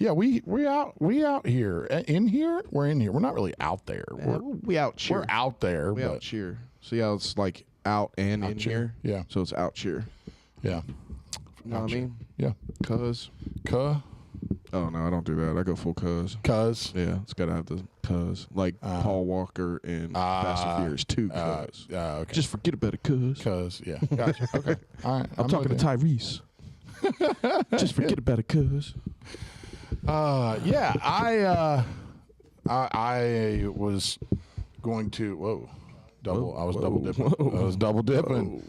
Yeah, we out here. In here? We're in here. We're not really out there. We out cheer. We're out there. We but out cheer. See how it's like out and out in cheer. here? Yeah. So it's out cheer. Yeah. You know what I mean? Yeah. Cuz. Oh, no, I don't do that. I go full cuz. Cuz. Yeah, it's got to have the cuz. Like Paul Walker and Fast and Furious 2 cuz. Okay. Just forget about it, cuz. Cuz, yeah. Gotcha. Okay. All right. I'm talking to Tyrese. Just forget about it, cuz. Yeah, I was going to I was double dipping. I was double dipping.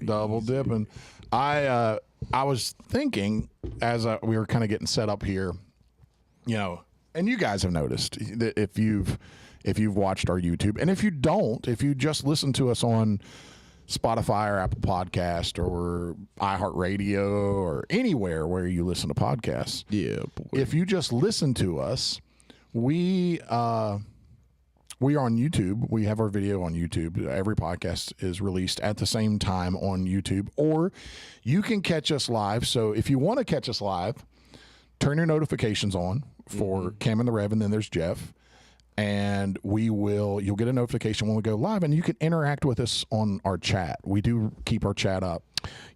Double dipping. I was thinking as we were kind of getting set up here, you know, and you guys have noticed that if you've watched our YouTube, and if you don't, if you just listen to us on Spotify or Apple Podcast or iHeartRadio or anywhere where you listen to podcasts. Yeah, boy. If you just listen to us, we are on YouTube. We have our video on YouTube. Every podcast is released at the same time on YouTube, or you can catch us live. So if you want to catch us live, turn your notifications on for Cam and the Rev, and then there's Jeff. And you'll get a notification when we go live, and you can interact with us on our chat. We do keep our chat up.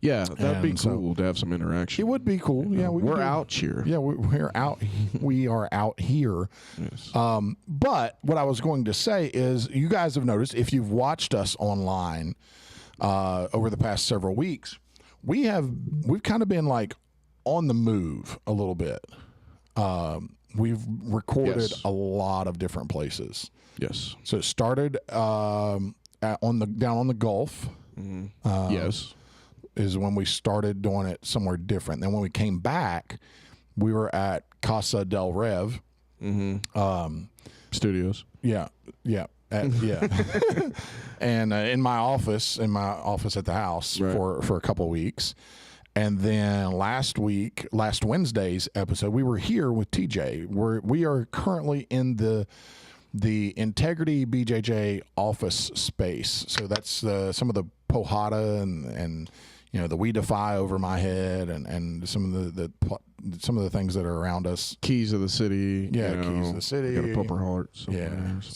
Yeah, that'd be cool to have some interaction. It would be cool. Yeah, we're out here. Yeah, we're out. We are out here. Yes. But what I was going to say is, you guys have noticed, if you've watched us online over the past several weeks, we've kind of been like on the move a little bit. We've recorded a lot of different places. Yes. So it started down on the Gulf. Yes. Is when we started doing it somewhere different. Then when we came back, we were at Casa del Rev. Studios. Yeah. Yeah. And in my office at the house for a couple of weeks. And then last Wednesday's episode, we were here with TJ. We are currently in the Integrity BJJ office space. So that's some of the Pohada and you know, the We Defy over my head and some of the things that are around us. Keys of the city. Yeah, Keys of the City. Got a Purple Heart. Yeah.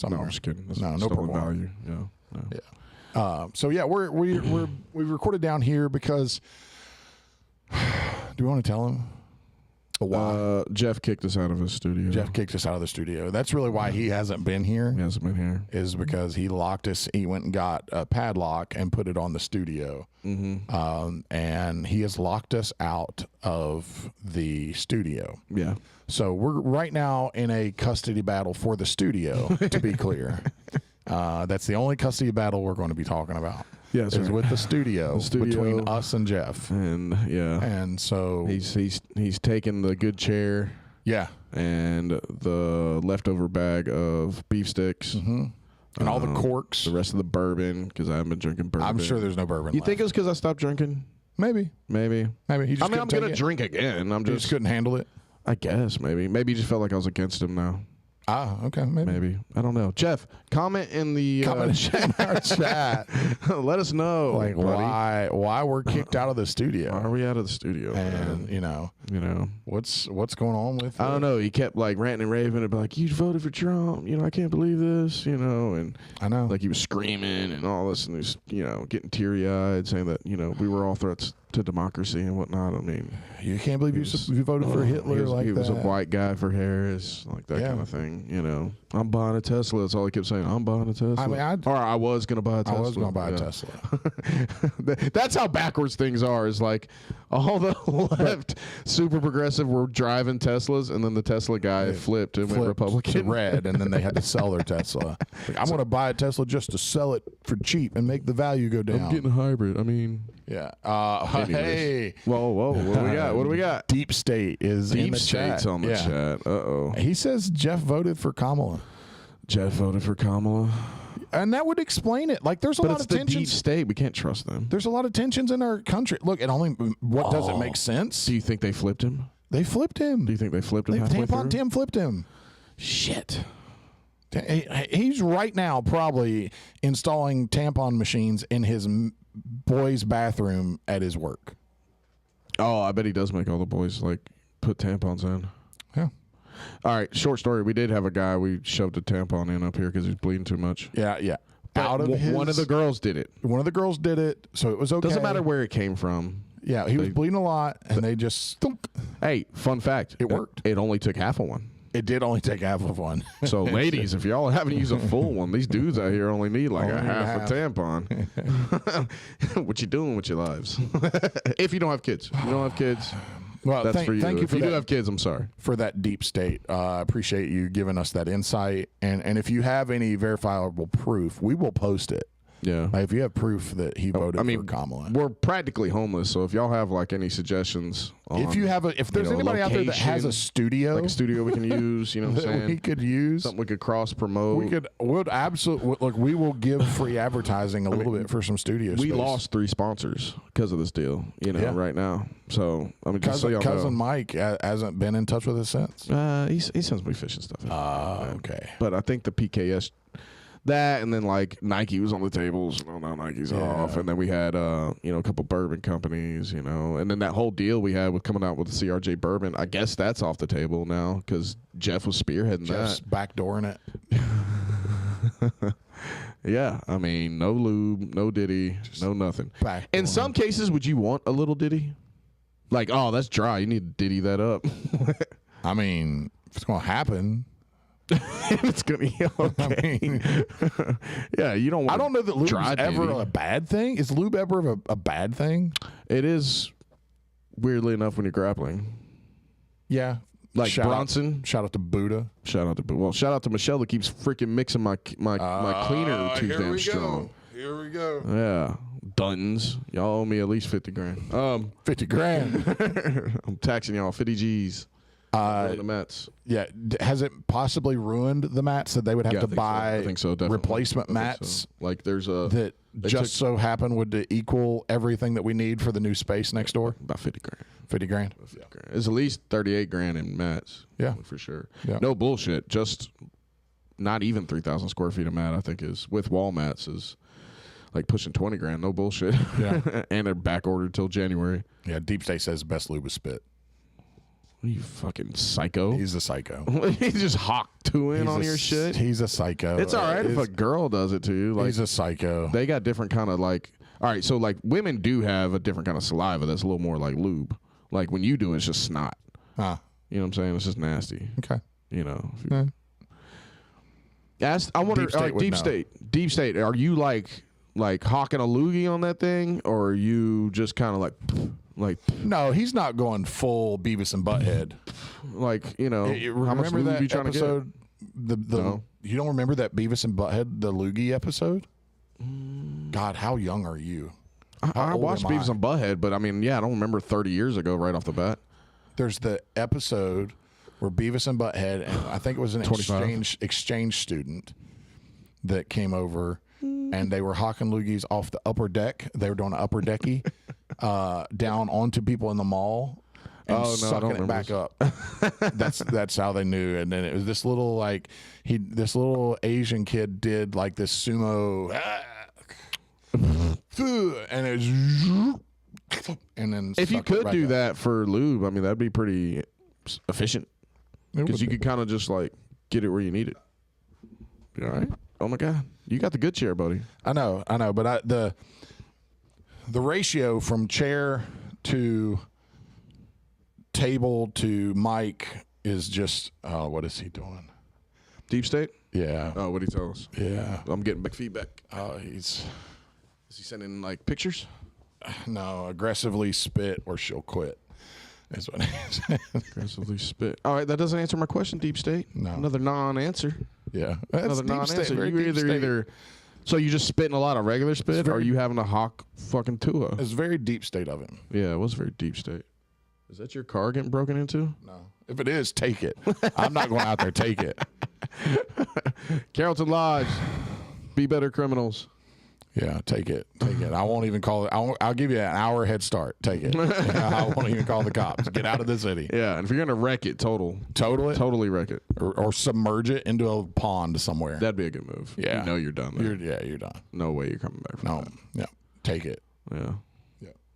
No, I'm just kidding. That's no Purple value. Heart. Yeah. No. Yeah. So yeah, we recorded down here because. Do we want to tell him why? Jeff kicked us out of his studio. Jeff kicked us out of the studio. That's really why he hasn't been here. He hasn't been here. Is because he locked us. He went and got a padlock and put it on the studio. And he has locked us out of the studio. Yeah. So we're right now in a custody battle for the studio, to be clear. That's the only custody battle we're going to be talking about. Yes, is with the studio between us and Jeff. And and so he's taken the good chair. Yeah. And the leftover bag of beef sticks. And all the corks. The rest of the bourbon, because I haven't been drinking bourbon. I'm sure there's no bourbon left. Think it was because I stopped drinking? Maybe. He just I'm going to drink again. He just couldn't handle it? I guess, maybe. Maybe he just felt like I was against him now. Okay, maybe. I don't know. Jeff, comment in the our chat. Let us know, like why we're kicked out of the studio. Why are we out of the studio? And you know what's going on with? I don't know. He kept like ranting and raving and be like, "You voted for Trump. You know, I can't believe this. You know." And I know, like he was screaming and all this, and he was getting teary eyed, saying that we were all threats to democracy and whatnot. I mean, you can't believe you voted for Hitler he was a white guy for Harris, like that kind of thing. I'm buying a Tesla. That's all he kept saying. I'm buying a Tesla. I mean, I was going to buy a Tesla. I was going to buy a Tesla. That's how backwards things are. Is like all the left super progressive were driving Teslas, and then the Tesla guy flipped and went Republican. Red, and then they had to sell their Tesla. Like, I'm going to buy a Tesla just to sell it for cheap and make the value go down. I'm getting a hybrid. I mean, yeah. Hey. Whoa. What do we got? Deepstate is in the chat. Deepstate's on the chat. Uh-oh. He says Jeff voted for Kamala. Jeff voted for Kamala. And that would explain it. Like, there's a lot of tensions. Deep state. We can't trust them. There's a lot of tensions in our country. Look, what doesn't make sense? Do you think they flipped him? They flipped him. Do you think they flipped him halfway through? Tampon Tim flipped him. Shit. He's right now probably installing tampon machines in his boys' bathroom at his work. Oh, I bet he does make all the boys like put tampons in. Yeah. All right, short story. We did have a guy we shoved a tampon in up here because he was bleeding too much. Yeah. But one of the girls did it. One of the girls did it, so it was okay. Doesn't matter where it came from. Yeah, he was bleeding a lot, and they just stunk. Hey, fun fact. It worked. It only took half of one. It did only take half of one. So, ladies, if y'all haven't used a full one, these dudes out here only need like a half a tampon. What you doing with your lives? If you don't have kids. If you don't have kids, well, that's for you. Thank you if for you that, do have kids, I'm sorry. For that deep state. I appreciate you giving us that insight. And if you have any verifiable proof, we will post it. Yeah. Like if you have proof that he voted for Kamala. We're practically homeless, so if y'all have like any suggestions on, if there's anybody out there that has a studio, like a studio we can use, you know what I'm saying? We could use something we could cross promote. Would absolutely look. We will give free advertising a little bit for some studios. We lost 3 sponsors because of this deal, right now. So I mean, just so y'all cousin know. Mike hasn't been in touch with us since. He sends me fishing stuff. Okay. But I think the PKS. That and then like Nike was on the tables. Well, now Nike's off, and then we had a couple bourbon companies, and then that whole deal we had with coming out with the CRJ bourbon. I guess that's off the table now because Jeff was spearheading Jeff's backdooring it. Yeah, I mean, no lube, no ditty, no nothing. In some cases, would you want a little ditty? Like, oh, that's dry. You need to ditty that up. I mean, if it's gonna happen. It's gonna be okay. I mean, yeah, you don't. I don't know that lube is ever duty. a bad thing. Is lube ever a bad thing? It is, weirdly enough, when you're grappling. Yeah, like Bronson. Shout out to Buddha. Shout out to Michelle that keeps freaking mixing my cleaner too damn strong. Here we go. Yeah, Duntons. Y'all owe me at least $50,000. 50 grand. I'm taxing y'all 50 G's. The mats. Yeah, has it possibly ruined the mats that they would have to buy? I think so, definitely. Replacement mats. So. Like there's a that so happen would equal everything that we need for the new space next door. About 50 grand. 50 grand. It's at least 38 grand in mats. Yeah, for sure. Yeah. No bullshit. Just not even 3,000 square feet of mat. I think is with wall mats is like pushing 20 grand. No bullshit. Yeah, and they're back ordered till January. Yeah, Deepstate says best lube is spit. You fucking psycho. He's a psycho. He just hawked on your shit. He's a psycho. It's all right if a girl does it to you. Like, he's a psycho. They got different kind of like. All right, so like women do have a different kind of saliva that's a little more like lube. Like when you do it, it's just snot. Huh. You know what I'm saying? It's just nasty. Okay. I wonder. Deep State. Are you like hawking a loogie on that thing, or are you just kind of like? No, he's not going full Beavis and Butthead. Like, how much lube you trying episode, to get? No. You don't remember that Beavis and Butthead, the loogie episode? God, how young are you? I watched Beavis and Butthead, but I mean, I don't remember 30 years ago right off the bat. There's the episode where Beavis and Butthead, and I think it was an exchange student that came over, and they were hawking loogies off the upper deck. They were doing an upper decky down onto people in the mall and sucking it back up. That's how they knew. And then it was this little this little Asian kid did like this sumo, and it was, and then if you could do that for lube, I mean that'd be pretty efficient because you could kind of just like get it where you need it. You all right? Oh my God, you got the good chair, buddy. I know, but the ratio from chair to table to mic is just what is he doing? Deep State? Yeah. Oh, what'd he tell us? Yeah. I'm getting back feedback. Is he sending like pictures? No, aggressively spit or she'll quit. That's what he said. Aggressively spit. All right, that doesn't answer my question, Deep State. No. Another non-answer. Yeah. Another non-answer. You either so you just spitting a lot of regular spit, or are you having a hawk fucking Tua? It's very Deep State of him. Yeah, it was very Deep State. Is that your car getting broken into? No. If it is, take it. I'm not going out there. Take it. Carrollton Lodge. Be better criminals. Yeah, take it. Take it. I won't even call it. I'll give you an hour head start. Take it. I won't even call the cops. Get out of the city. Yeah, and if you're going to wreck it, totally wreck it. Or submerge it into a pond somewhere. That'd be a good move. Yeah. You know you're done there. You're done. No way you're coming back from that. Yeah. Take it. Yeah.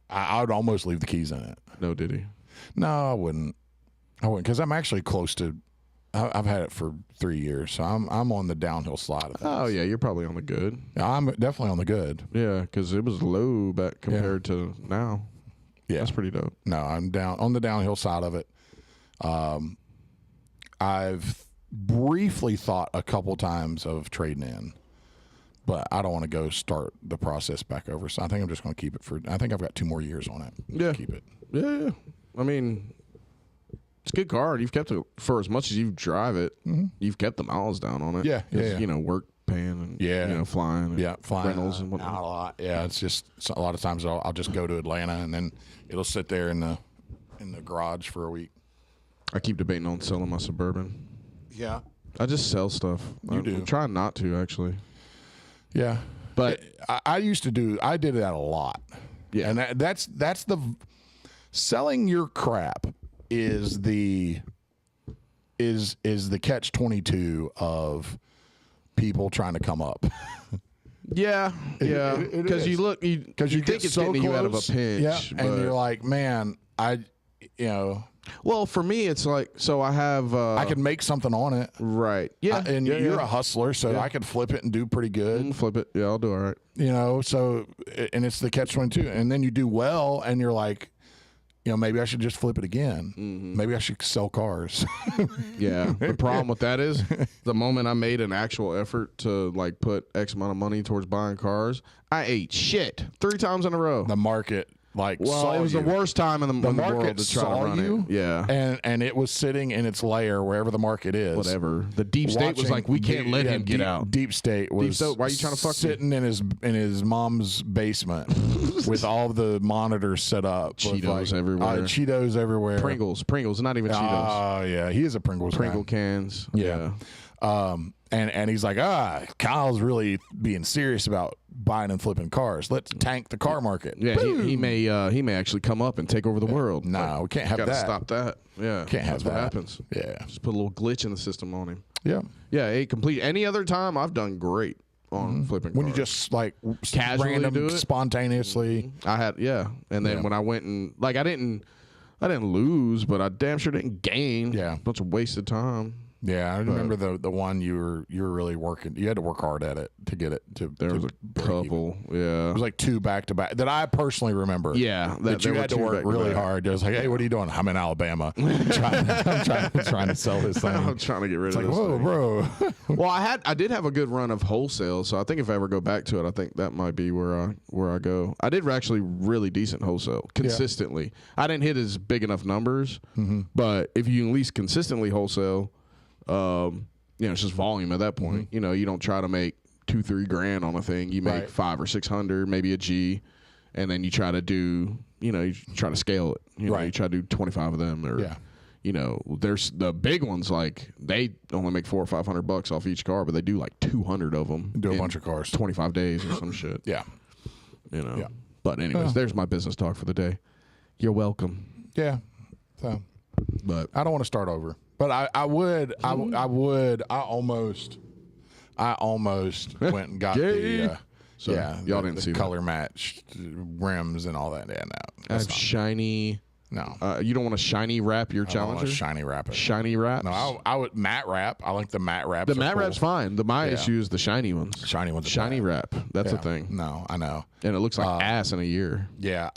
I would almost leave the keys in it. No, did he? No, I wouldn't. I wouldn't, because I'm actually close to. I've had it for 3 years, so I'm on the downhill slide of things. Oh yeah, you're probably on the good. Yeah, I'm definitely on the good. Yeah, because it was low back compared to now. Yeah, that's pretty dope. No, I'm down on the downhill side of it. I've briefly thought a couple times of trading in, but I don't want to go start the process back over. So I think I'm just going to keep it for. I think I've got 2 more years on it. Yeah, keep it. Yeah. I mean, it's a good car. You've kept it for as much as you drive it. Mm-hmm. You've kept the miles down on it. Yeah. You know, work paying and flying. And flying rentals and whatnot. Out a lot. Yeah, it's just a lot of times I'll just go to Atlanta and then it'll sit there in the garage for a week. I keep debating on selling my Suburban. Yeah. I just sell stuff. I'm trying not to, actually. Yeah. But I used to I did that a lot. Yeah. And that's the selling your crap is the catch-22 of people trying to come up. Yeah. Because you think it's so getting you out of a pinch. Yeah. And you're like, man, Well, for me, it's like, so I have. I could make something on it. Right. Yeah. You're a hustler, so I could flip it and do pretty good. Flip it. Yeah, I'll do all right. So, and it's the catch-22. And then you do well, and you're like, maybe I should just flip it again. Mm-hmm. Maybe I should sell cars. Yeah. The problem with that is the moment I made an actual effort to like put X amount of money towards buying cars, I ate shit 3 times in a row. The market. It was the worst time in the market world to try to run it. Yeah, and it was sitting in its lair wherever the market is. Whatever. The Deepstate was like, we can't let him get out. Deepstate was why are you trying to fuck sitting in his mom's basement with all the monitors set up. Cheetos everywhere. Cheetos everywhere. Pringles, not even Cheetos. Oh yeah, he is a Pringles Pringle guy. Cans. Yeah. And he's like, Kyle's really being serious about buying and flipping cars. Let's tank the car market. Yeah, he may actually come up and take over the world. No, we can't have that. Gotta stop that. Yeah, can't have that's that. What happens. Yeah, just put a little glitch in the system on him. Yeah, yeah. Complete. Any other time, I've done great on flipping. When cars. you just like casually random, do it spontaneously. I had and then when I went and I didn't lose, but I damn sure didn't gain. Yeah, a bunch of wasted time. Yeah, I remember the one you were really working. You had to work hard at it to get it to. There was a couple. Yeah, it was like 2 back to back that I personally remember. Yeah, that you had to work really hard. It was like, hey, what are you doing? I'm in Alabama. I'm trying to sell this thing. I'm trying to get rid of this. Whoa, thing. bro. Well, I did have a good run of wholesale, so I think if I ever go back to it, I think that might be where I go. I did actually really decent wholesale consistently. Yeah. I didn't hit as big enough numbers, but if you at least consistently wholesale. It's just volume at that point. Mm-hmm. You don't try to make $2-3 grand on a thing. You make 500 or 600, maybe a G, and then you try to do, you try to scale it. You try to do 25 of them, or there's the big ones like they only make $400 or $500 off each car, but they do like 200 of them. Do a bunch of cars, 25 days or some shit. Yeah, Yeah. But anyways, there's my business talk for the day. You're welcome. Yeah. So, but I don't want to start over. But I almost went and got the y'all didn't see color matched rims and all that. Yeah, no, I have shiny. No, you don't want to shiny wrap your Challenger. I don't want to shiny wrap it. Shiny wrap. No, I would matte wrap. I like the matte wraps. The matte wrap's fine. My issue is the shiny ones. Shiny ones. Shiny wrap. That's the thing. No, I know. And it looks like ass in a year. Yeah,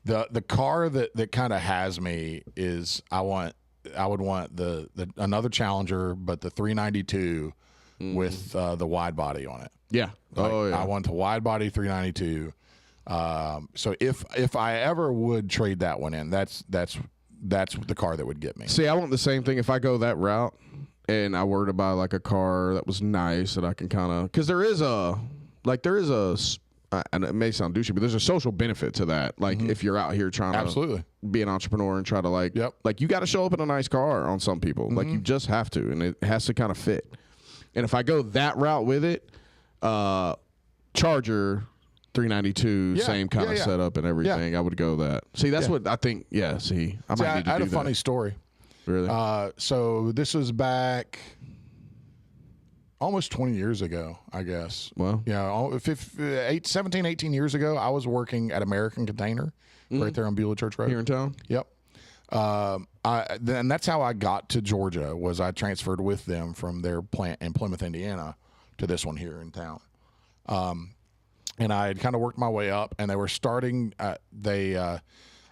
the car that kind of has me is I would want the Mm-hmm. Challenger, but the 392 with the wide body on it. Yeah. Like, I want the wide body 392. So if I ever would trade that one in, that's the car that would get me. See, I want the same thing if I go that route and I were to buy like a car that was nice that I can kind of, because there is a, and it may sound douchey, but there's a social benefit to that. Like if you're out here trying Absolutely. to be an entrepreneur and try to like you got to show up in a nice car on some people. Like you just have to, and it has to kind of fit. And if I go that route with it, Charger 392, same kind of setup and everything. I would go that. See, that's what I think. Yeah, see, I might need to do that. I had a funny story. Really? So this was back almost 20 years ago, I guess. Well, yeah, 17, 18 years ago, I was working at American Container right there on Beulah Church Road. Here in town? Yep. And that's how I got to Georgia. Was I transferred with them from their plant in Plymouth, Indiana, to this one here in town. And I had kind of worked my way up, and they were starting.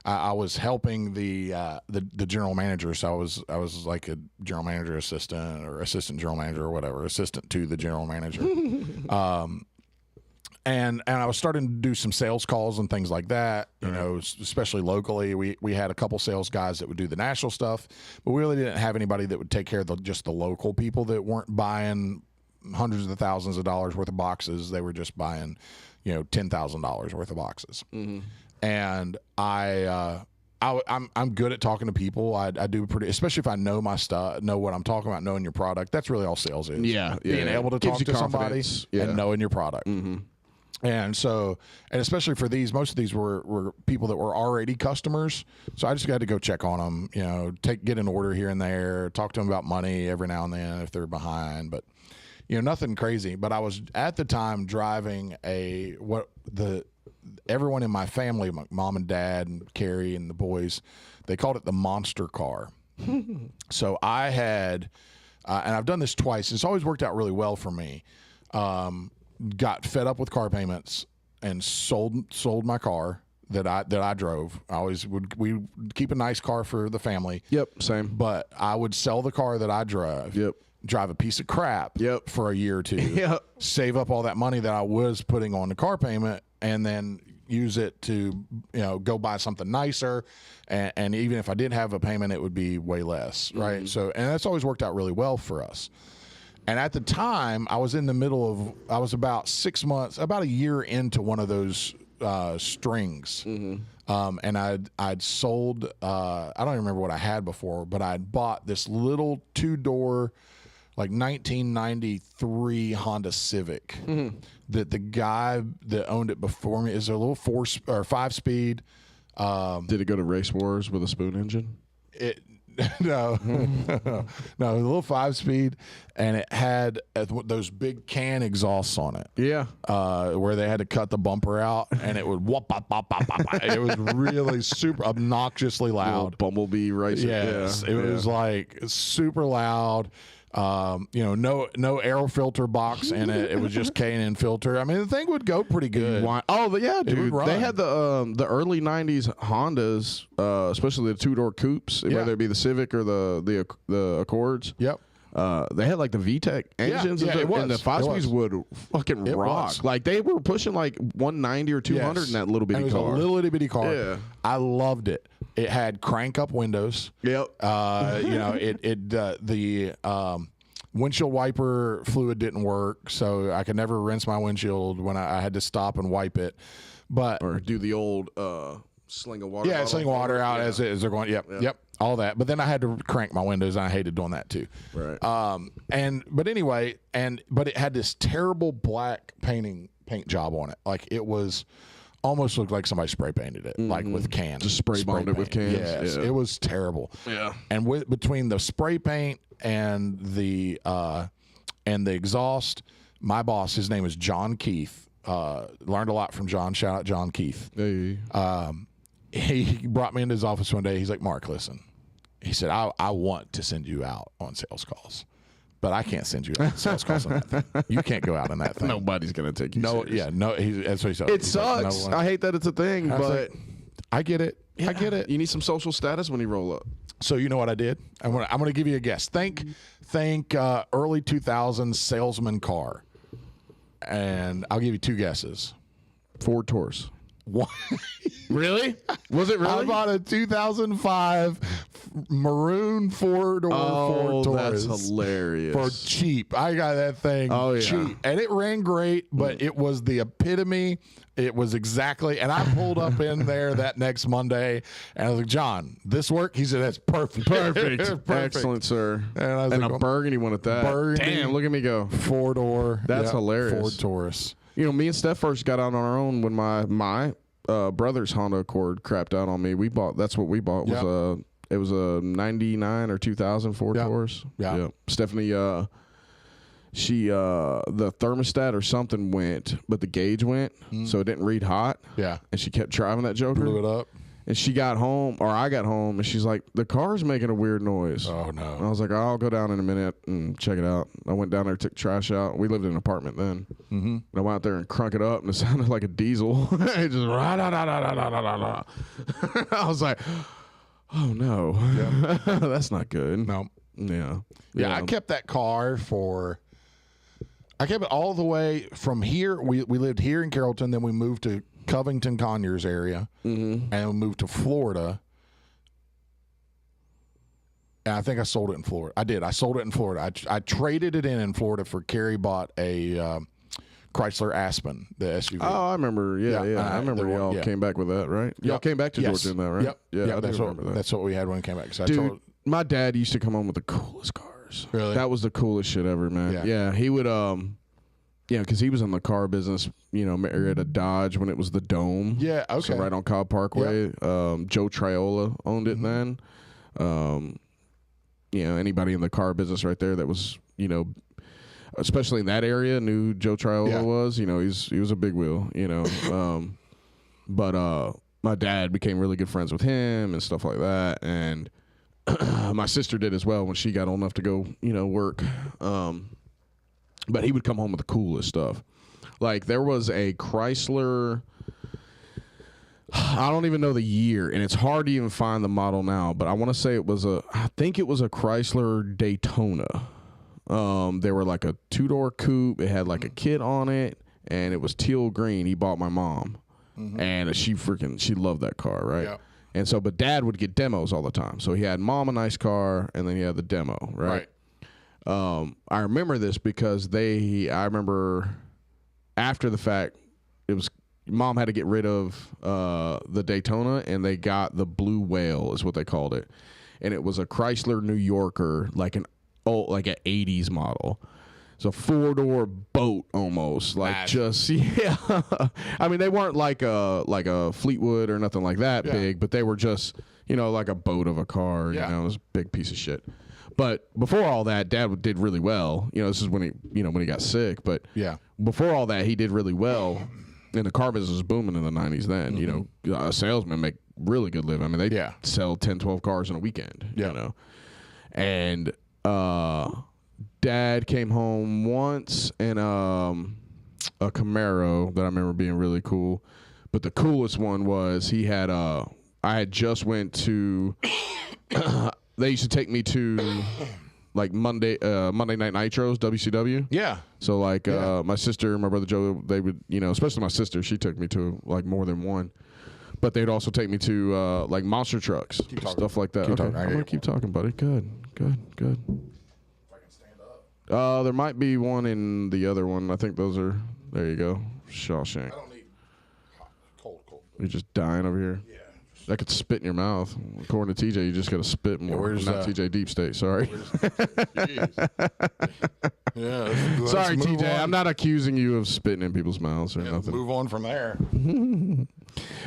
I was helping the general manager, so I was like a general manager assistant or assistant general manager or whatever, assistant to the general manager. And I was starting to do some sales calls and things like that, you know, especially locally. We had a couple sales guys that would do the national stuff, but we really didn't have anybody that would take care of just the local people that weren't buying hundreds of thousands of dollars worth of boxes. They were just buying, you know, $10,000 worth of boxes. And I'm good at talking to people. I do pretty, especially if I know my stuff, know what I'm talking about, knowing your product. That's really all sales is. Being able to talk to somebody and knowing your product. And so, and especially for these, most of these were people that were already customers. So I just got to go check on them, you know, get an order here and there, talk to them about money every now and then if they're behind, but you know, nothing crazy. But I was at the time driving everyone in my family, my mom and dad and Carrie and the boys, they called it the monster car. So I had, and I've done this twice. It's always worked out really well for me. Got fed up with car payments and sold my car that I drove. We keep a nice car for the family. Yep, same. But I would sell the car that I drove. Yep. Drive a piece of crap. Yep. For a year or two. Yep. Save up all that money that I was putting on the car payment, and then use it to, you know, go buy something nicer. And even if I did have a payment, it would be way less, right? So, and that's always worked out really well for us. And at the time, I was in the middle of, I was about 6 months, about a year into one of those strings. And I'd sold, I don't even remember what I had before, but I'd bought this little 2-door, like 1993 Honda Civic that the guy that owned it before me is a little 5-speed. Did it go to Race Wars with a spoon engine? No, no, a little 5-speed, and it had those big can exhausts on it. Yeah, where they had to cut the bumper out, and it would whoop, bop, bop, bop, bop. It was really super obnoxiously loud. Bumblebee racer. Yes, it was like super loud. You know, no air filter box in it. It was just K&N filter. I mean, the thing would go pretty good. Yeah, dude. They had the early '90s Hondas, especially the 2-door coupes, whether it be the Civic or the Accords. Yep. They had like the VTEC engines, and the 5-speeds would fucking rock. Like they were pushing like 190 or 200 in that little bitty car. It was a little bitty car. Yeah, I loved it. It had crank up windows. Yep. You know, the windshield wiper fluid didn't work, so I could never rinse my windshield when I had to stop and wipe it. Or do the old sling of water. Yeah, sling water out as they're going. Yep. All that. But then I had to crank my windows, and I hated doing that too. Right. But anyway, but it had this terrible black paint job on it. Like it was. Almost looked like somebody spray painted it, like with cans. Just spray bombed it with cans. Yes, it was terrible. Yeah. And between the spray paint and the exhaust, my boss, his name is John Keith. Learned a lot from John. Shout out John Keith. Hey. He brought me into his office one day. He's like, Mark, listen. He said, I want to send you out on sales calls, but I can't send you out on sales calls on that thing. You can't go out on that thing. Nobody's going to take you serious. Yeah, no. That's what he said. It sucks. I hate that it's a thing, but I get it. Yeah. I get it. You need some social status when you roll up. So you know what I did? I'm gonna give you a guess. Think early 2000s salesman car, and I'll give you 2 guesses. Ford Taurus. What? Really? Was it really? I bought a 2005 maroon 4-door Ford Taurus. That's hilarious. For cheap. I got that thing cheap. And it ran great, but it was the epitome. It was exactly, and I pulled up in there that next Monday, and I was like, John, this work? He said, that's perfect. Perfect. Excellent, sir. And I was like, a burgundy one at that. Burgundy. Damn, look at me go. 4-door. That's hilarious. Ford Taurus. You know, me and Steph first got out on our own when my brother's Honda Accord crapped out on me. That's what we bought. It was a 99 or 2000 Ford Taurus. Yeah. Stephanie, the thermostat or something went, but the gauge went, so it didn't read hot. Yeah. And she kept driving that joker. Blew it up. And she got home, or I got home, and she's like, the car's making a weird noise. Oh, no. And I was like, I'll go down in a minute and check it out. I went down there, took trash out. We lived in an apartment then. Mm-hmm. And I went out there and crunk it up, and it sounded like a diesel. It just I was like, oh, no. Yeah. That's not good. No. Yeah. Yeah, I kept that car I kept it all the way from here. We lived here in Carrollton, then we moved to Covington, Conyers area, and we moved to Florida. And I think I sold it in Florida. I did. I sold it in Florida. I traded it in Florida for Carrie bought a Chrysler Aspen, the SUV. Oh, I remember. Yeah. I remember y'all came back with that, right? Y'all came back to Georgia in that, right? Yep. Yeah, that's what we had when we came back. So dude, my dad used to come home with the coolest cars. Really? That was the coolest shit ever, man. Yeah, he would because he was in the car business, married a Dodge when it was the Dome. Yeah, okay. So right on Cobb Parkway. Yep. Joe Triola owned it then. Anybody in the car business right there that was, especially in that area, knew who Joe Triola was. He was a big wheel, But my dad became really good friends with him and stuff like that. And my sister did as well when she got old enough to go, work. But he would come home with the coolest stuff. Like, there was a Chrysler, I don't even know the year, and it's hard to even find the model now, but I want to say I think it was a Chrysler Daytona. They were like a 2-door coupe. It had like a kid on it, and it was teal green. He bought my mom, and she loved that car, right? Yeah. And so, but Dad would get demos all the time. So he had Mom a nice car, and then he had the demo, right? I remember this because I remember after the fact, Mom had to get rid of the Daytona, and they got the Blue Whale is what they called it. And it was a Chrysler New Yorker, like an 80s model. It's a 4-door boat almost, like just yeah. I mean, they weren't like a Fleetwood or nothing like that big, but they were just like a boat of a car. It was a big piece of shit. But before all that, Dad did really well. This is when he got sick. But before all that, he did really well. And the car business was booming in the 90s then. Salesmen make really good living. I mean, they sell 10, 12 cars in a weekend. And Dad came home once in a Camaro that I remember being really cool. But the coolest one was he had I had just went to they used to take me to like Monday Night Nitros, WCW. Yeah. So like my sister, my brother Joe, they would, especially my sister, she took me to like more than one. But they'd also take me to like monster trucks, stuff like that. Okay. I'm gonna keep talking, buddy. Good. If I can stand up. There might be one in the other one. I think those are. There you go, Shawshank. I don't need cold. You're just dying over here. Yeah. That could spit in your mouth. According to TJ, you just got to spit more. Not TJ Deepstate, sorry. Sorry, TJ. I'm not accusing you of spitting in people's mouths or nothing. Move on from there.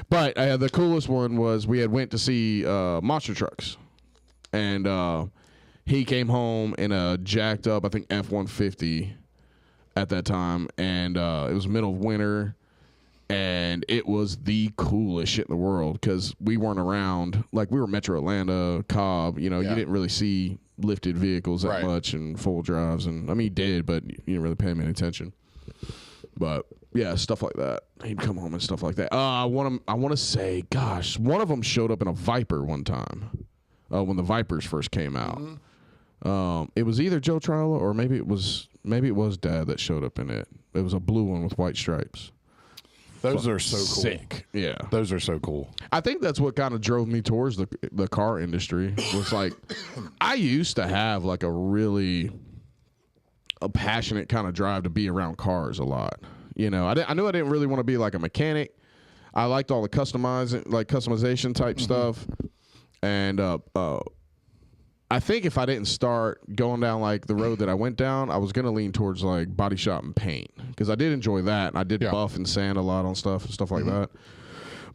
But the coolest one was we had went to see monster trucks. And he came home in a jacked up, I think, F-150 at that time. And it was middle of winter. And it was the coolest shit in the world because we weren't around. Like, we were Metro Atlanta, Cobb. You didn't really see lifted vehicles that much and full drives. And I mean, you did, but you didn't really pay any attention. But yeah, stuff like that. He'd come home and stuff like that. I want to say, gosh, one of them showed up in a Viper one time when the Vipers first came out. It was either Joe Triola or maybe it was Dad that showed up in it. It was a blue one with white stripes. Those are so cool. Sick. Yeah. Those are so cool. I think that's what kind of drove me towards the car industry. Was like, I used to have like a passionate kind of drive to be around cars a lot. I knew I didn't really want to be like a mechanic. I liked all the customization type stuff. And I think if I didn't start going down like the road that I went down, I was going to lean towards like body shop and paint because I did enjoy that. And I did buff and sand a lot on stuff like that.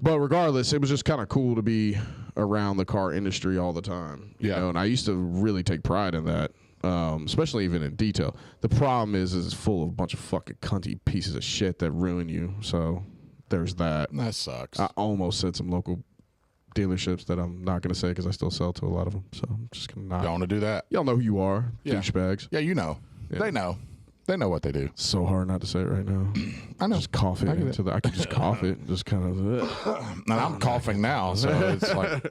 But regardless, it was just kind of cool to be around the car industry all the time. You know? And I used to really take pride in that, especially even in detail. The problem is it's full of a bunch of fucking cunty pieces of shit that ruin you. So there's that. That sucks. I almost said some local dealerships that I'm not going to say because I still sell to a lot of them. So I'm just going to not. Don't want to do that. Y'all know who you are, Yeah. douchebags. Yeah, you know. Yeah. They know. They know what they do. So hard not to say it right now. I know. Just cough it I get into the. I could just cough it, just kind of. And I'm coughing now, so it's like,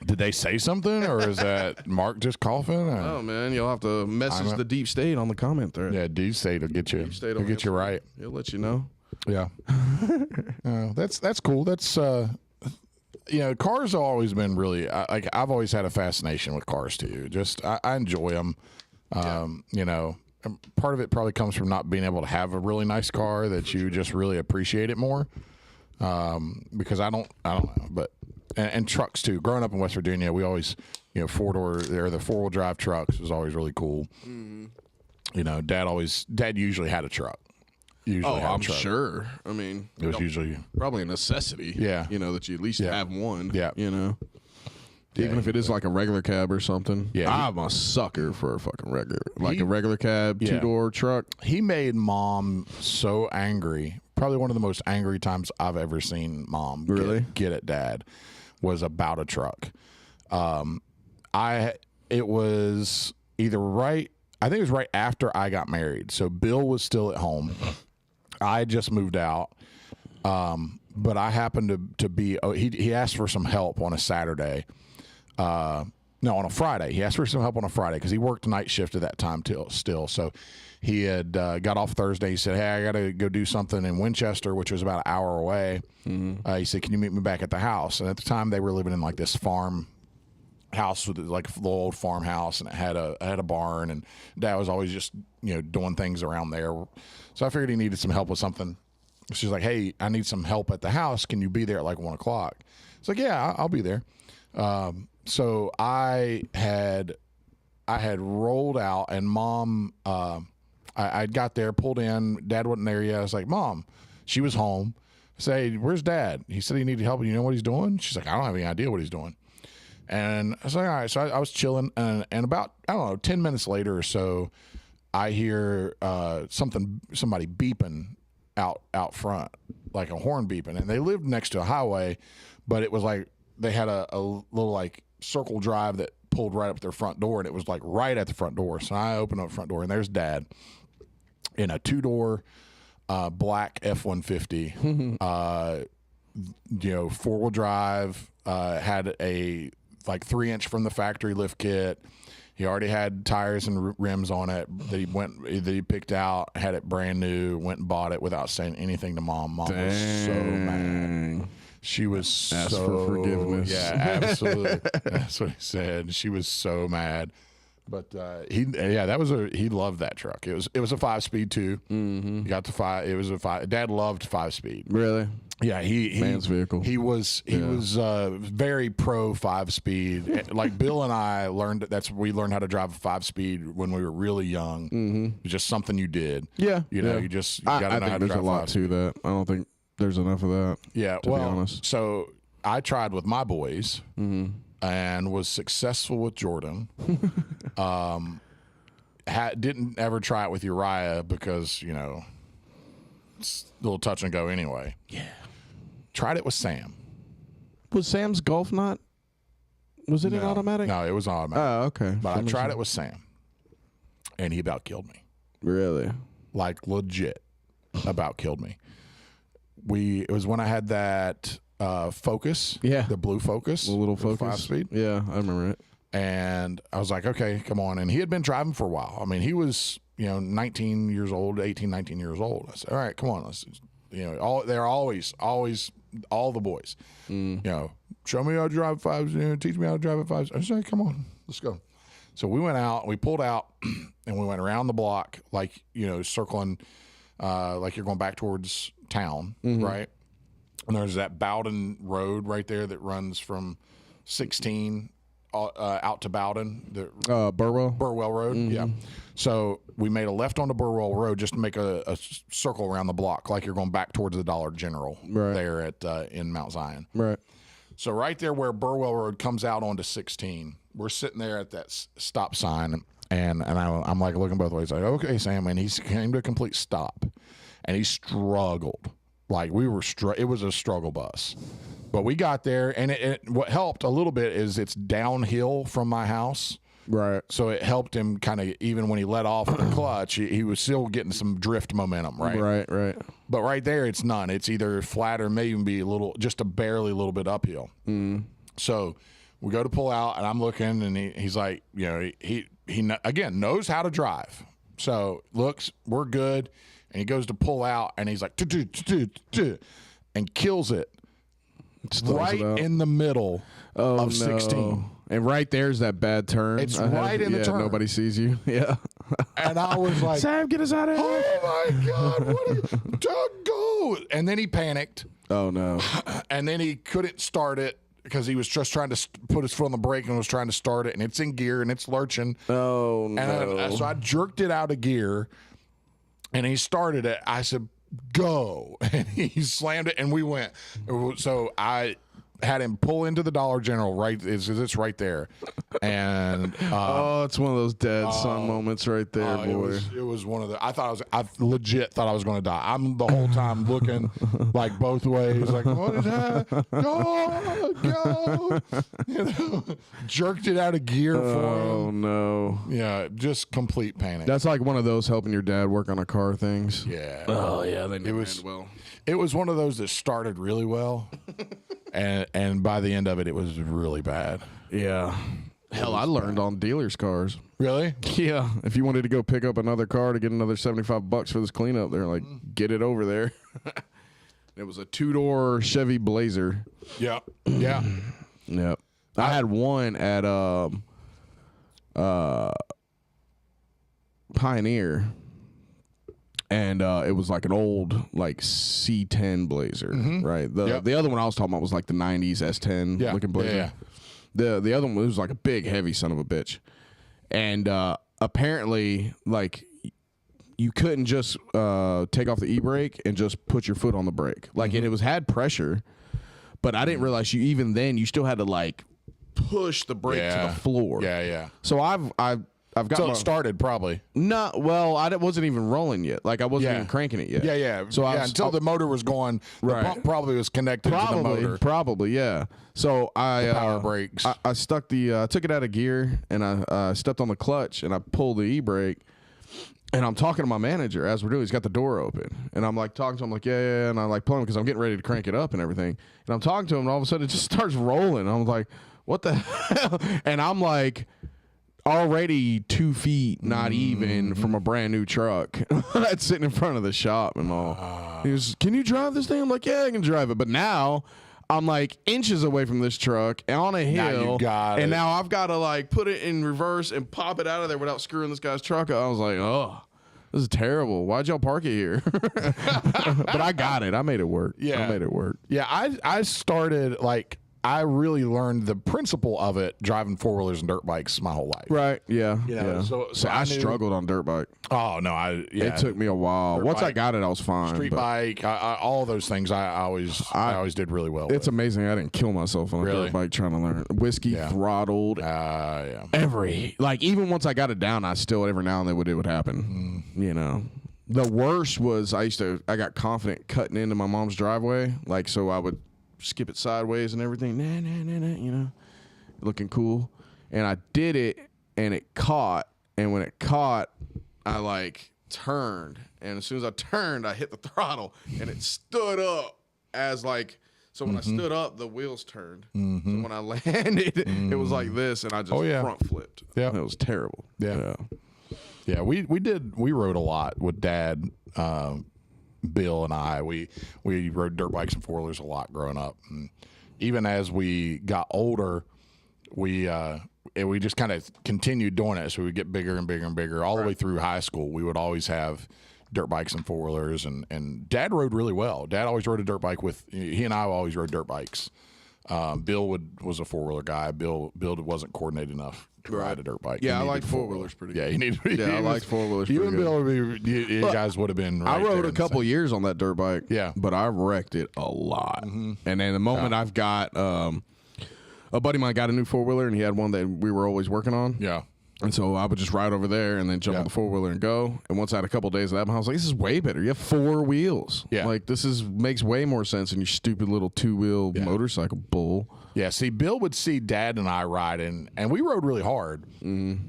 did they say something, or is that Mark just coughing? Or? Oh man, you'll have to message the Deep State on the comment thread. Yeah, Deepstate will get you. Deepstate Will get you right. He'll let you know. Yeah. That's cool. That's cars have always been really like I've always had a fascination with cars too. Just I enjoy them. And part of it probably comes from not being able to have a really nice car that you just really appreciate it more. Because I don't know, but and trucks too. Growing up in West Virginia, we always, 4-door there, the 4-wheel drive trucks was always really cool. Mm-hmm. Dad usually had a truck. I'm sure. I mean, it was usually probably a necessity. Yeah. That you at least have one. Yeah. Even if it is like a regular cab or something. Yeah. I'm a sucker for a fucking a regular cab, 2-door truck. He made Mom so angry. Probably one of the most angry times I've ever seen Mom get at Dad was about a truck. It was either right. I think it was right after I got married. So Bill was still at home. I just moved out. But I happened to be, he asked for some help on a Saturday. On a Friday. He asked for some help on a Friday because he worked night shift at that time still. So he had got off Thursday. He said, hey, I got to go do something in Winchester, which was about an hour away. Mm-hmm. He said, can you meet me back at the house? And at the time, they were living in like this farm house with like a little old farmhouse, and it had a barn, and Dad was always just doing things around there. So I figured he needed some help with something. She's like, hey, I need some help at the house. Can you be there at like 1 o'clock? It's like, yeah, I'll be there. So I had rolled out, and Mom, I got there, pulled in. Dad wasn't there yet. I was like, Mom, she was home. I said, hey, where's Dad? He said he needed help. You know what he's doing? She's like, I don't have any idea what he's doing. And I was like, all right. So I was chilling, and about, 10 minutes later or so, I hear somebody beeping out front, like a horn beeping. And they lived next to a highway, but it was like they had a little like circle drive that pulled right up their front door, and it was like right at the front door. So I opened up the front door, and there's Dad in a 2-door black F-150, 4-wheel drive, had a like 3-inch from the factory lift kit. He already had tires and rims on it that he picked out, had it brand new, went and bought it without saying anything to Mom. Mom was so mad. She was Ask for forgiveness. Yeah, absolutely. That's what he said. She was so mad. But he loved that truck. It was a 5-speed too. Mm-hmm. He got the 5. It was a 5. Dad loved 5-speed. Really? Yeah, man's vehicle. He was very pro 5-speed. Like Bill and I learned we learned how to drive a 5-speed when we were really young. Mm-hmm. It was just something you did. Yeah, you got to know how to drive. I think there's a lot to that. I don't think there's enough of that. Yeah, to be honest. So I tried with my boys and was successful with Jordan. Didn't ever try it with Uriah because it's a little touch and go anyway. Yeah. Tried it with Sam. Was Sam's Golf not? Was it an automatic? No, it was automatic. Oh, okay. But I tried it with Sam, and he about killed me. Really? Like legit, about killed me. It was when I had that Focus. Yeah. The blue Focus. The little Focus. 5-speed. Yeah, I remember it. And I was like, okay, come on. And he had been driving for a while. I mean, he was, 19 years old, 18, 19 years old. I said, all right, come on. Let's, they're always all the boys, show me how to drive 5s, teach me how to drive a 5s. I said, come on, let's go. So we went out, we pulled out, and we went around the block, like, circling, like you're going back towards town, right? And there's that Bowden Road right there that runs from 16 out to Bowden. Burwell Road, yeah. So we made a left onto Burwell Road just to make a circle around the block, like you're going back towards the Dollar General there at in Mount Zion. Right. So right there where Burwell Road comes out onto 16, we're sitting there at that stop sign, and I'm like looking both ways, like, okay, Sam, and he came to a complete stop, and he struggled. Like it was a struggle bus. But we got there, and what helped a little bit is it's downhill from my house. Right. So it helped him kind of, even when he let off the clutch, he was still getting some drift momentum, right? Right. But right there, it's none. It's either flat or may even be just a barely little bit uphill. So we go to pull out, and I'm looking, and he's like, he again knows how to drive. So looks, we're good, and he goes to pull out, and he's like, and kills it right in the middle of 16. And right there's that bad turn. It's right in the turn. Nobody sees you. Yeah. And I was like, Sam, get us out of here. Oh my God, Doug, go. And then he panicked. Oh no. And then he couldn't start it because he was just trying to put his foot on the brake and was trying to start it. And it's in gear and it's lurching. Oh no. And so I jerked it out of gear and he started it. I said, go. And he slammed it and we went. So I had him pull into the Dollar General, right? It's right there. And it's one of those dad son moments right there, boy. It was one of the. I legit thought I was going to die. I'm the whole time looking like both ways, like what is that? Go! Jerked it out of gear for him. Oh no! Yeah, just complete panic. That's like one of those helping your dad work on a car things. Yeah. Oh yeah, they never end well. It was one of those that started really well, and by the end of it, it was really bad. Yeah. Hell, I learned on dealers' cars. Really? Yeah. If you wanted to go pick up another car to get another $75 for this cleanup, they're like, get it over there. It was a 2-door Chevy Blazer. Yeah. Yeah. Yep. I had one at Pioneer. And it was like an old like C10 Blazer, right? The other one I was talking about was like the 90s S10 looking Blazer. Yeah. The other one was like a big, heavy son of a bitch. And apparently, like, you couldn't just take off the e-brake and just put your foot on the brake. Like, and it had pressure, but I didn't realize you still had to like push the brake to the floor. Yeah. So I've got so it started probably. No, well, I wasn't even rolling yet. Like I wasn't even cranking it yet. Yeah. So until the motor was going, the pump probably was connected to the motor. Probably, yeah. So I power brakes. I stuck took it out of gear and I stepped on the clutch and I pulled the e-brake. And I'm talking to my manager as we're doing. He's got the door open, and I'm like talking to him, like yeah, and I like pulling because I'm getting ready to crank it up and everything. And I'm talking to him, and all of a sudden it just starts rolling. I'm like, what the hell? And I'm like, already 2 feet, not even from a brand new truck that's sitting in front of the shop and all. He goes, can you drive this thing? I'm like, yeah, I can drive it. But now I'm like inches away from this truck on a hill. Now I've got to like put it in reverse and pop it out of there without screwing this guy's truck up. I was like, oh, this is terrible. Why'd y'all park it here? But I got it. I made it work. Yeah. I made it work. Yeah, I started like I really learned the principle of it driving 4-wheelers and dirt bikes my whole life. Right. Yeah. Yeah. So I struggled on dirt bike. Oh no, It took me a while. Once I got it, I was fine. Street bike, all those things, I always did really well. It's amazing I didn't kill myself on a dirt bike trying to learn. Whiskey throttled. Even once I got it down, I still every now and then it would happen. You know. The worst was I got confident cutting into my mom's driveway, so I would skip it sideways and everything, you know, looking cool. And I did it, and it caught. And when it caught, I like turned, and as soon as I turned, I hit the throttle, and it stood up as like. So when I stood up, the wheels turned. So when I landed, it was like this, and I just front flipped. Yeah, it was terrible. Yeah. We rode a lot with Dad. Bill and I, we rode dirt bikes and 4-wheelers a lot growing up. And even as we got older, we just kind of continued doing it. So we would get bigger and bigger and bigger all the way through high school. We would always have dirt bikes and 4-wheelers, and Dad rode really well. Dad always rode a dirt bike he and I always rode dirt bikes. Bill was a 4-wheeler guy. Bill wasn't coordinated enough to ride a dirt bike. Yeah, I like 4-wheelers pretty good. Yeah, he needed. I like 4-wheelers. You and Bill, you guys would have been. Right, I rode a couple years on that dirt bike. Yeah, but I wrecked it a lot. And then the moment I've got a buddy of mine got a new 4-wheeler, and he had one that we were always working on. Yeah. And so I would just ride over there and then jump on the 4-wheeler and go. And once I had a couple days of that, I was like, this is way better. You have 4 wheels. Yeah. Like, this makes way more sense than your stupid little 2-wheel motorcycle bull. Yeah, see, Bill would see Dad and I riding, and we rode really hard. And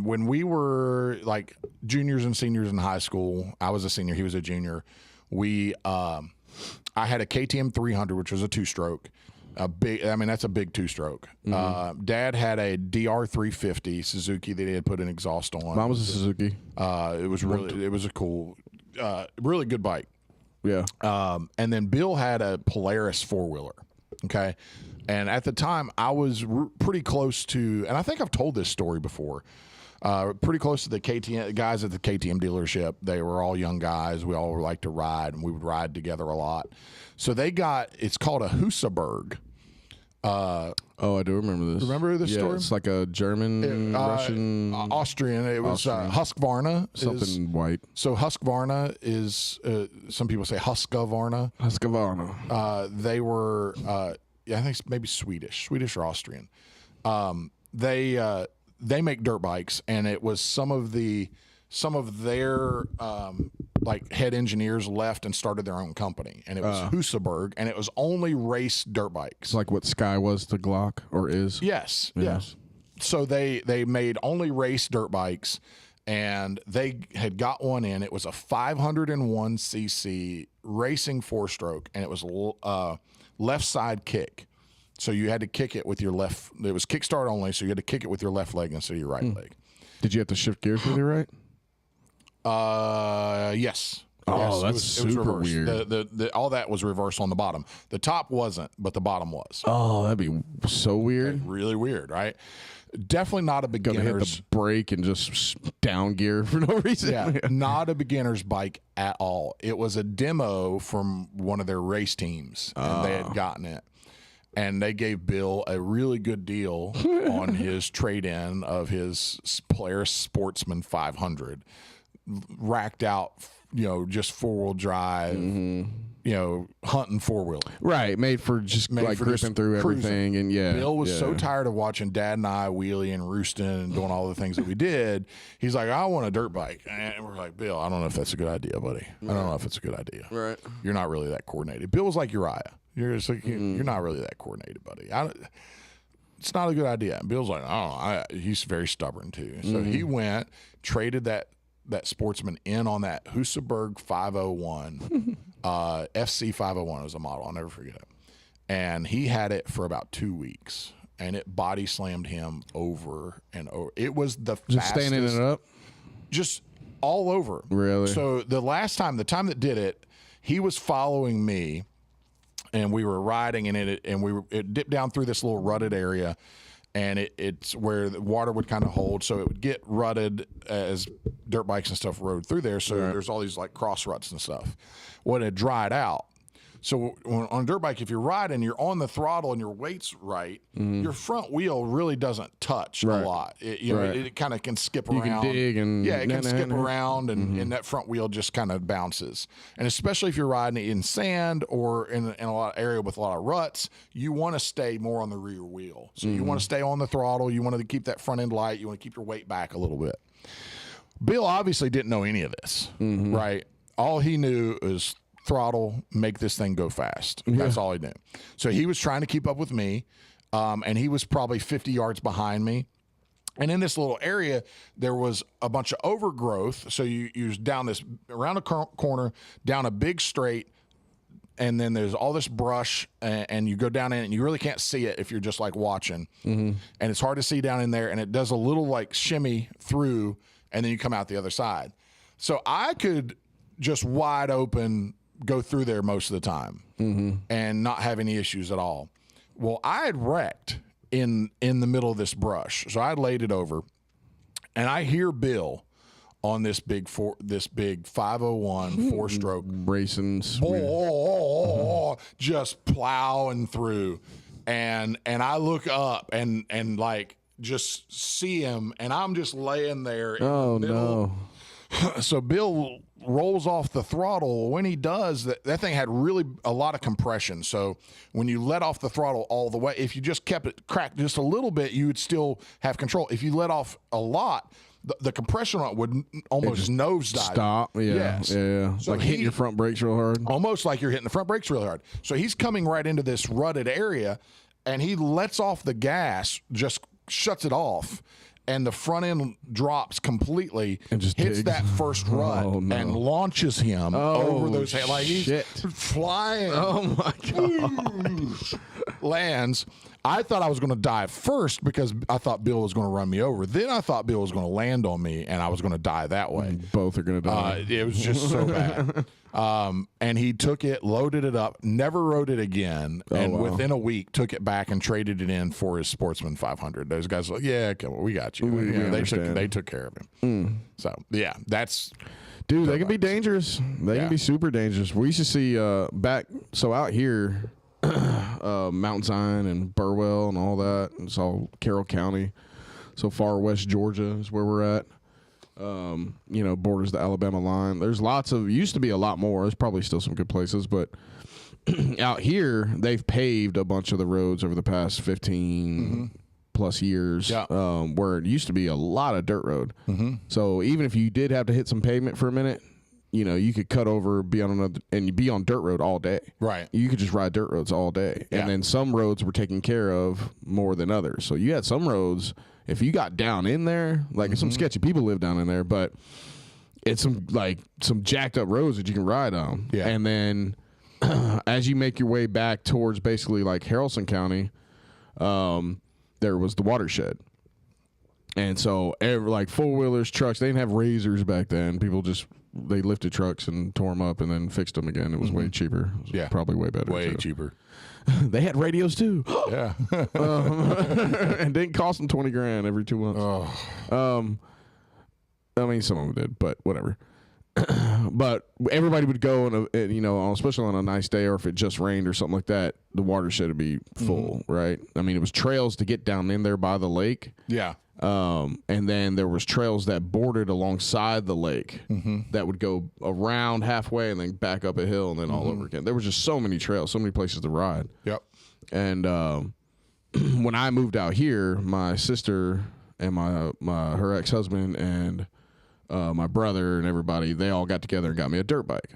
when we were like juniors and seniors in high school, I was a senior, he was a junior. I had a KTM 300, which was a 2-stroke. That's a big 2-stroke. Dad had a DR 350 Suzuki that he had put an exhaust on. Mine was a Suzuki. It was a cool, really good bike. Yeah. And then Bill had a Polaris 4-wheeler. Okay. And at the time, I was pretty close to, and I think I've told this story before, pretty close to the KTM guys at the KTM dealership. They were all young guys. We all liked to ride, and we would ride together a lot. So it's called a Husaberg. I do remember this. Remember this story? It's like a German, Russian, Austrian. It was Husqvarna. Something white. So Husqvarna is, some people say Husqvarna. Husqvarna. They were, I think it's maybe Swedish or Austrian. They make dirt bikes, and it was some of their like head engineers left and started their own company, and it was Husaberg, and it was only race dirt bikes. It's like what Sky was to Glock, or is. Yes. So they made only race dirt bikes, and they had got one in. It was a 501cc racing 4-stroke, and it was left side kick. So you had to kick it with your left. It was kickstart only, so you had to kick it with your left leg instead of your right leg. Did you have to shift gears with your right? Yes. Oh, yes, that's super weird. All that was reversed on the bottom. The top wasn't, but the bottom was. Oh, that'd be so weird. Really weird, right? Definitely not a beginner's. Gonna hit the brake and just down gear for no reason. Yeah, not a beginner's bike at all. It was a demo from one of their race teams, and they had gotten it. And they gave Bill a really good deal on his trade-in of his Polaris Sportsman 500, racked out, just 4-wheel drive, hunting 4-wheel. Right, made for gripping through everything. And Bill was so tired of watching Dad and I wheelie and roosting and doing all the things that we did. He's like, I want a dirt bike. And we're like, Bill, I don't know if that's a good idea, buddy. I don't know if it's a good idea. Right. You're not really that coordinated. Bill was like Uriah. You're just like, you're not really that coordinated, buddy. It's not a good idea. And Bill's like, he's very stubborn too. So he went, traded that Sportsman in on that Husaberg 501, FC 501 was a model. I'll never forget it. And he had it for about 2 weeks, and it body slammed him over and over. It was the just fastest. standing it up? Just all over. Really? So the time that did it, he was following me, and we were riding in it, and it dipped down through this little rutted area, and it's where the water would kind of hold, so it would get rutted as dirt bikes and stuff rode through there. So there's all these like cross ruts and stuff. When it dried out, so on a dirt bike, if you're riding, you're on the throttle and your weight's right, your front wheel really doesn't touch a lot. It kind of can skip around. You can dig and it can skip around, and that front wheel just kind of bounces. And especially if you're riding in sand or in a lot of area with a lot of ruts, you want to stay more on the rear wheel. So you want to stay on the throttle. You want to keep that front end light. You want to keep your weight back a little bit. Bill obviously didn't know any of this, right? All he knew is throttle, make this thing go fast. That's all he knew. So he was trying to keep up with me, and he was probably 50 yards behind me. And in this little area, there was a bunch of overgrowth. So you down this around a corner, down a big straight, and then there's all this brush, and you go down in it, and you really can't see it if you're just like watching. And it's hard to see down in there, and it does a little like shimmy through, and then you come out the other side. So I could just wide open go through there most of the time and not have any issues at all. Well, I had wrecked in the middle of this brush. So I laid it over, and I hear Bill on this big 501 4-stroke racing, just plowing through. And I look up and like just see him, and I'm just laying there in the middle. No. So Bill rolls off the throttle. When he does, that thing had really a lot of compression. So when you let off the throttle all the way, if you just kept it cracked just a little bit, you would still have control. If you let off a lot, the compression on it would almost nosedive. Stop. Yeah. Yes. Yeah. So like hitting your front brakes real hard. Almost like you're hitting the front brakes really hard. So he's coming right into this rutted area, and he lets off the gas, just shuts it off, and the front end drops completely and just hits that first rut and launches him over those like he's flying. Oh my god! Lands. I thought I was going to dive first because I thought Bill was going to run me over. Then I thought Bill was going to land on me, and I was going to die that way. Both are going to die. It was just so bad. And he took it, loaded it up, never rode it again, and within a week took it back and traded it in for his Sportsman 500. Those guys were like, yeah, come on, we got you. They took care of him. So yeah, that's. Dude, they can be dangerous. They can be super dangerous. We used to see out here, Mount Zion and Burwell and all that. It's all Carroll County. So far west Georgia is where we're at. Borders the Alabama line. There's used to be a lot more. There's probably still some good places, but out here, they've paved a bunch of the roads over the past 15 plus years, where it used to be a lot of dirt road. So even if you did have to hit some pavement for a minute, you could cut over, be on dirt road all day. Right. You could just ride dirt roads all day. Yeah. And then some roads were taken care of more than others. So you had some roads, if you got down in there, like some sketchy people live down in there, but it's some jacked up roads that you can ride on. Yeah. And then as you make your way back towards basically like Haralson County, there was the watershed. And so like four-wheelers, trucks, they didn't have razors back then. People they lifted trucks and tore them up and then fixed them again. It was way cheaper. It was probably way better. Way cheaper. They had radios too. Yeah. And didn't cost them $20,000 every 2 months. I mean, some of them did, but whatever. But everybody would go, especially on a nice day, or if it just rained or something like that, the watershed would be full, right? I mean, it was trails to get down in there by the lake. Yeah. And then there was trails that bordered alongside the lake that would go around halfway and then back up a hill and then all over again. There was just so many trails, so many places to ride. Yep. And when I moved out here, my sister and her ex-husband and my brother and everybody, they all got together and got me a dirt bike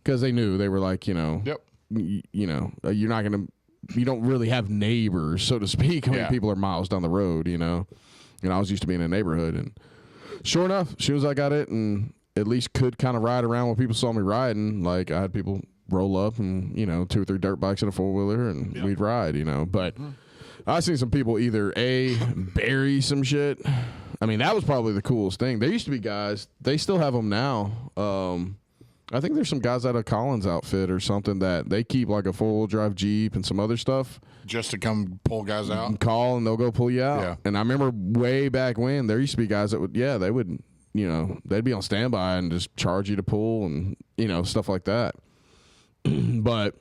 because they knew, they were like, you're not going to, you don't really have neighbors, so to speak. I mean, people are miles down the road, And I was used to being in a neighborhood. And sure enough, as soon as I got it and at least could kind of ride around when people saw me riding, like I had people roll up and, 2 or 3 dirt bikes and a four-wheeler and we'd ride, But I seen some people either bury some shit. I mean, that was probably the coolest thing. There used to be guys, they still have them now. I think there's some guys out of Collins outfit or something that they keep like a 4-wheel drive Jeep and some other stuff. Just to come pull guys out? And call and they'll go pull you out. Yeah. And I remember way back when there used to be guys that would, they would, they'd be on standby and just charge you to pull and, stuff like that. But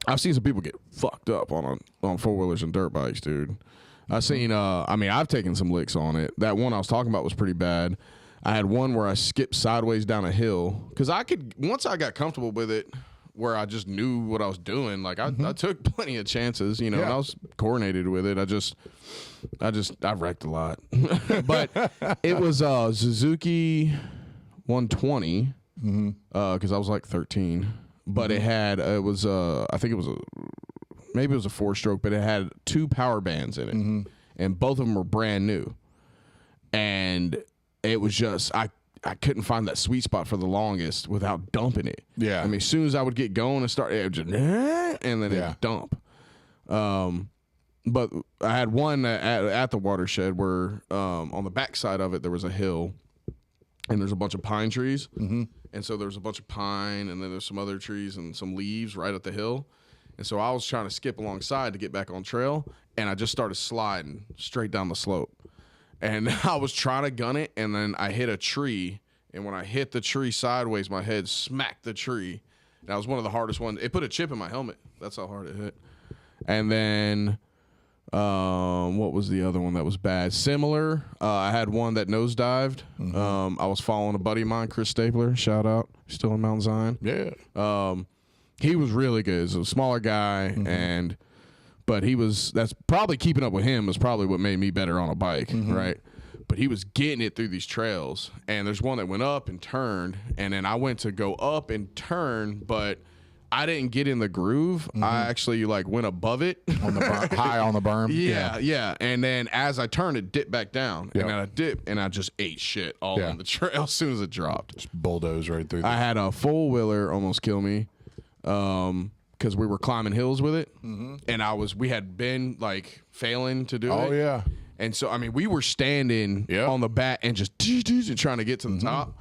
I've seen some people get fucked up on 4-wheelers and dirt bikes, dude. I've seen, I've taken some licks on it. That one I was talking about was pretty bad. I had one where I skipped sideways down a hill because once I got comfortable with it, where I just knew what I was doing, like I took plenty of chances, and I was coordinated with it. I wrecked a lot, but it was a Suzuki 120 because I was like 13, but I think it was maybe it was a 4-stroke, but it had 2 power bands in it, and both of them were brand new, and it was just I couldn't find that sweet spot for the longest without dumping it. Yeah. I mean, as soon as I would get going and start, it would just, and then it would dump. But I had one at the watershed where on the back side of it, there was a hill and there's a bunch of pine trees. And so there was a bunch of pine and then there's some other trees and some leaves right at the hill. And so I was trying to skip alongside to get back on trail, and I just started sliding straight down the slope. And I was trying to gun it, and then I hit a tree. And when I hit the tree sideways, my head smacked the tree. That was one of the hardest ones. It put a chip in my helmet. That's how hard it hit. And then What was the other one that was bad? Similar. I had one that nosedived. I was following a buddy of mine, Chris Stapler. Shout out. Still in Mount Zion. Yeah. He was really good. He's a smaller guy, but that's probably keeping up with him was probably what made me better on a bike, right? But he was getting it through these trails, and there's one that went up and turned, and then I went to go up and turn, but I didn't get in the groove. I actually like went above it On the high on the berm. yeah. And then as I turned, it dipped back down, and then I dipped, and I just ate shit all on the trail as soon as it dropped. Just bulldoze right through. I had a four wheeler almost kill me, because we were climbing hills with it, and we had been like failing to do it. Oh yeah. And so, I mean, we were standing on the back and just trying to get to the top.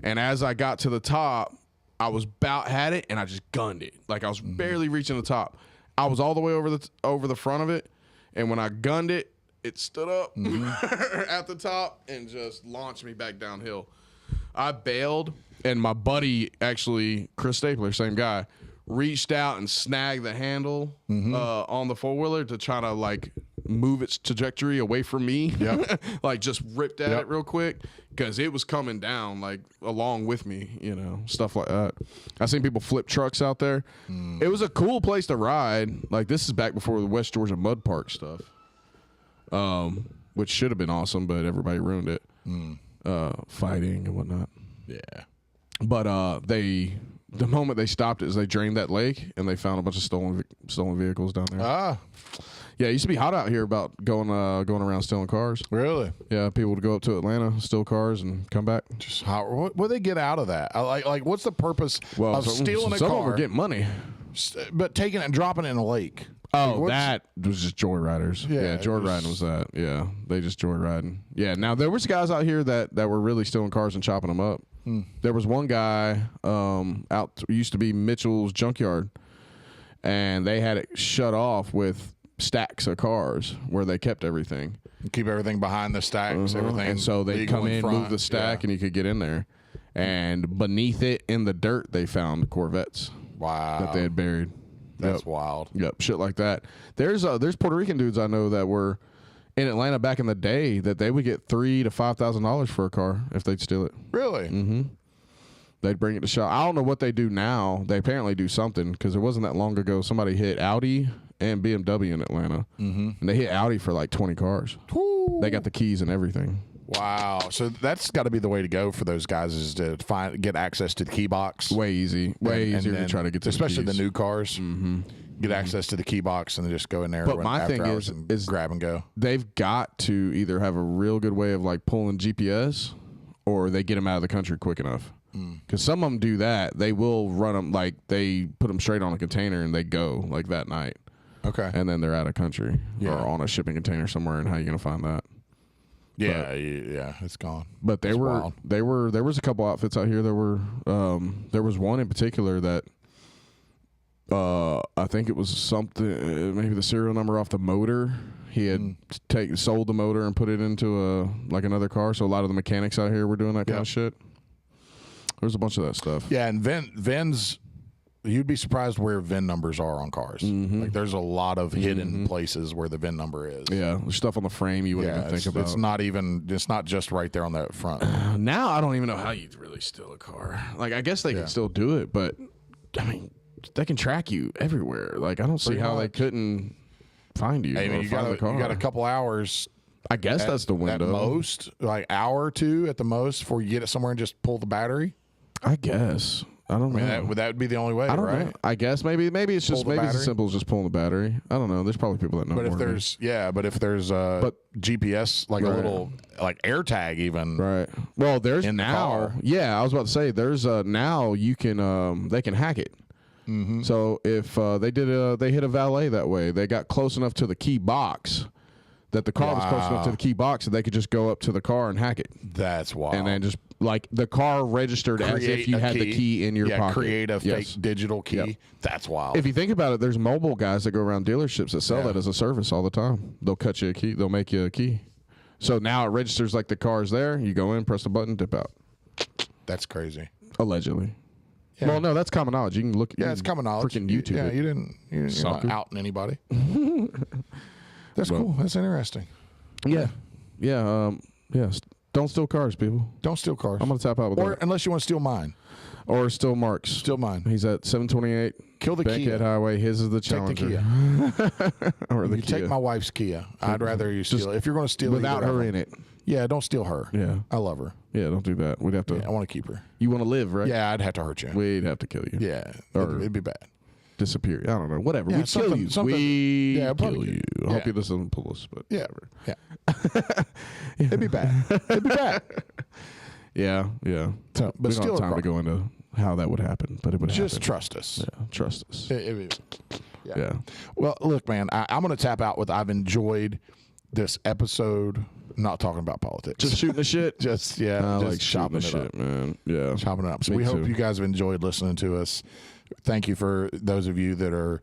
And as I got to the top, I was had it, and I just gunned it. Like, I was barely reaching the top. I was all the way over the front of it, and when I gunned it, it stood up at the top and just launched me back downhill. I bailed, and my buddy, actually, Chris Stapler, same guy, reached out and snagged the handle on the four-wheeler to try to, like, move its trajectory away from me. Like, just ripped at it real quick, because it was coming down, like, along with me, you know, stuff like that. I seen people flip trucks out there. It was a cool place to ride. Like, this is back before the West Georgia Mud Park stuff, which should have been awesome, but everybody ruined it. Fighting and whatnot. Yeah. But the moment they stopped it is they drained that lake, and they found a bunch of stolen vehicles down there. Yeah, it used to be hot out here about going around stealing cars. Really? Yeah, people would go up to Atlanta, steal cars, and come back. Just what do they get out of that? Like what's the purpose of stealing a car? Some of them were getting money, but taking it and dropping it in a lake. Oh, that was just joyriders. Yeah, joyriding was that. Yeah, they just joyriding. Yeah, now there was guys out here that were really stealing cars and chopping them up. There was one guy used to be Mitchell's Junkyard, and they had it shut off with stacks of cars where they kept everything. Keep everything behind the stacks, everything. And so they'd come in, move the stack, and you could get in there. And beneath it in the dirt, they found Corvettes. Wow. That they had buried. That's wild. Yep, shit like that. There's Puerto Rican dudes I know that were in Atlanta back in the day that they would get $3,000 to $5,000 for a car if they'd steal it. Really? They'd bring it to shop. I don't know what they do now. They apparently do something, because it wasn't that long ago somebody hit Audi and BMW in Atlanta, and they hit Audi for like 20 cars. Woo. They got the keys and everything. Wow. So that's got to be the way to go for those guys, is to get access to the key box. Way easier to try to get to especially the new cars. Get access to the key box and then just go in there. But my thing is grab and go. They've got to either have a real good way of like pulling GPS, or they get them out of the country quick enough. Because some of them do that. They will run them, like they put them straight on a container and they go like that night. Okay. And then they're out of country or on a shipping container somewhere. And how are you going to find that? Yeah, yeah, it's gone. But there was a couple outfits out here. There was one in particular that I think it was something, maybe the serial number off the motor. He had sold the motor and put it into another car. So a lot of the mechanics out here were doing that kind of shit. There's a bunch of that stuff. Yeah, and VINs, you'd be surprised where VIN numbers are on cars. Like, there's a lot of hidden places where the VIN number is. Yeah, there's stuff on the frame you wouldn't even think about. It's not just right there on the front. Now I don't even know how you'd really steal a car. Like, I guess they can still do it, but I mean, they can track you everywhere. Like, I don't see how they couldn't find you. I mean, you got a couple hours. I guess that's the window. At most, like hour or two at the most, before you get it somewhere and just pull the battery. I guess. I don't know. That would be the only way, I don't right? know. I guess maybe it's just as simple as just pulling the battery. I don't know. There's probably people that know. But if there's GPS, like a little like AirTag even. Right. Well, there's in now. The car. Yeah, I was about to say there's now you can they can hack it. So if they hit a valet that way, they got close enough to the key box that the car was close enough to the key box that they could just go up to the car and hack it. That's wild. And then just like the car registered as if you had the key in your pocket. Create a fake digital key. Yep. That's wild. If you think about it, there's mobile guys that go around dealerships that sell that as a service all the time. They'll cut you a key. They'll make you a key. So now it registers like the car's there. You go in, press the button, dip out. That's crazy. Allegedly. Yeah. Well, no, that's common knowledge. You can look. Yeah, it's common knowledge. Freaking YouTube. You're not outing anybody. That's cool. That's interesting. Yeah. Yeah. Don't steal cars, people. Don't steal cars. I'm going to tap out with or that. unless you want to steal mine. Or steal Mark's. Steal mine. He's at 728 Kill the Kia. Bankhead Highway. His is the Take the Challenger. Kia. Or the You Kia. take my wife's Kia. I'd rather you steal it. If you're going to steal Without it, her in it. Yeah, don't steal her. Yeah. I love her. Yeah, don't do that. We'd have to. Yeah, I want to keep her. You want to live, right? Yeah, I'd have to hurt you. We'd have to kill you. Yeah, Or- it'd be bad. Disappear. I don't know. Whatever. Yeah, We'd kill you. something- We yeah, kill probably you. could. I hope Yeah. he doesn't pull us, but Yeah, whatever. yeah. It'd be bad. It'd be bad. Yeah, yeah. So, but we don't steal have a time car. to go into how that would happen, but it would Just happen. trust us. Yeah, trust us. Yeah. Yeah. Well, look, man, I'm going to tap out with I've enjoyed this episode. I'm not talking about politics. Just shooting the shit. just I just like chopping shooting it the up. shit, man. Yeah. Chopping it up. So Me we hope too. you guys have enjoyed listening to us. Thank you for those of you that are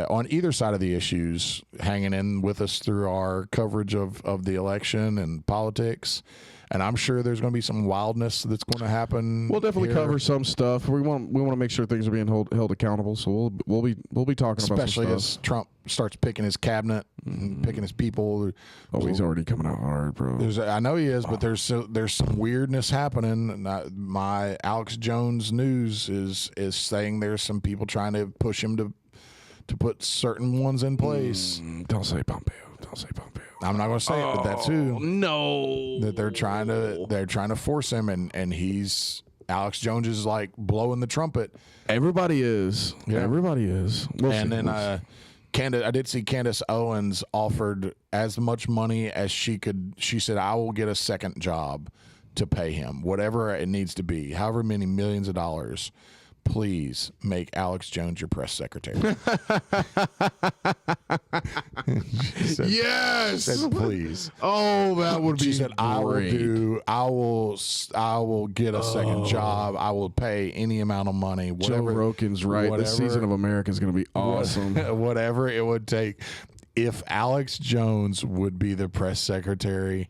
on either side of the issues, hanging in with us through our coverage of the election and politics. And I'm sure there's going to be some wildness that's going to happen. We'll definitely here. cover some stuff. We want to make sure things are being held accountable. So we'll be talking especially about some stuff. as Trump starts picking his cabinet, and picking his people. Oh, he's already coming out hard, bro. I know he is, but there's some weirdness happening. And my Alex Jones news is saying there's some people trying to push him to put certain ones in place. Don't say Pompeo. Don't say Pompeo. I'm not going to say it, but that's who No. that they're trying to force him, and he's Alex Jones is like blowing the trumpet. Everybody is. Yeah. Everybody is. We'll And see. then I did see Candace Owens offered as much money as she could. She said, I will get a second job to pay him, whatever it needs to be, however many millions of dollars. Please make Alex Jones your press secretary. She said, Yes. said, please. Oh, that would She be said, great. I will get a second job. I will pay any amount of money. Joe Whatever, Rogan's right. This season of America is going to be awesome. Whatever it would take. If Alex Jones would be the press secretary,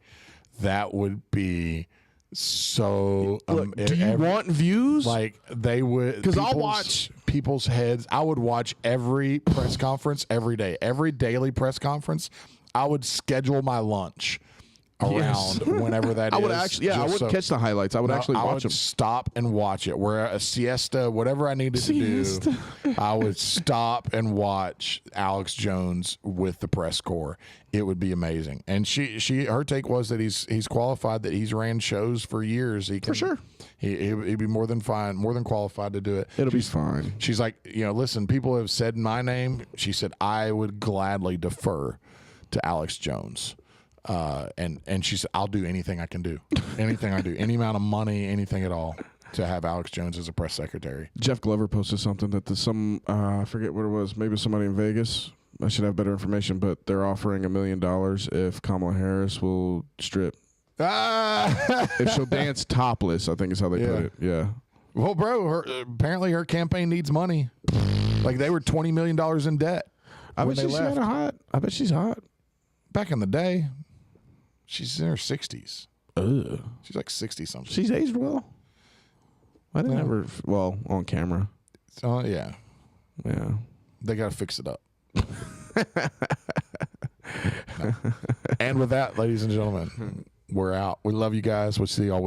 that would be so. Look, do you want views? Like they would, 'Cause I'll watch people's heads. I would watch every press conference every day, every daily press conference. I would schedule my lunch around whenever that I is. would actually, I wouldn't catch the highlights. I would actually I watch would them. stop and watch it. Where a siesta, whatever I needed to do, I would stop and watch Alex Jones with the press corps. It would be amazing. And her take was that he's qualified, that he's ran shows for years. He can, For sure. He'd be more than fine, more than qualified to do it. It'll be fine. She's like, listen, people have said my name. She said, I would gladly defer to Alex Jones. And she said, I'll do anything I can do. Anything I do. Any amount of money, anything at all to have Alex Jones as a press secretary. Jeff Glover posted something that I forget what it was, maybe somebody in Vegas. I should have better information, but they're offering $1 million if Kamala Harris will strip. If she'll dance topless, I think is how they put it. Yeah. Well, bro, apparently her campaign needs money. Like they were $20 million in debt. I when bet they she's left. hot. I bet she's hot. Back in the day, she's in her 60s. Ugh. She's like 60 something. She's aged well. I didn't ever, well, on camera. So, yeah. Yeah. They got to fix it up. And with that, ladies and gentlemen, we're out. We love you guys. We'll see y'all.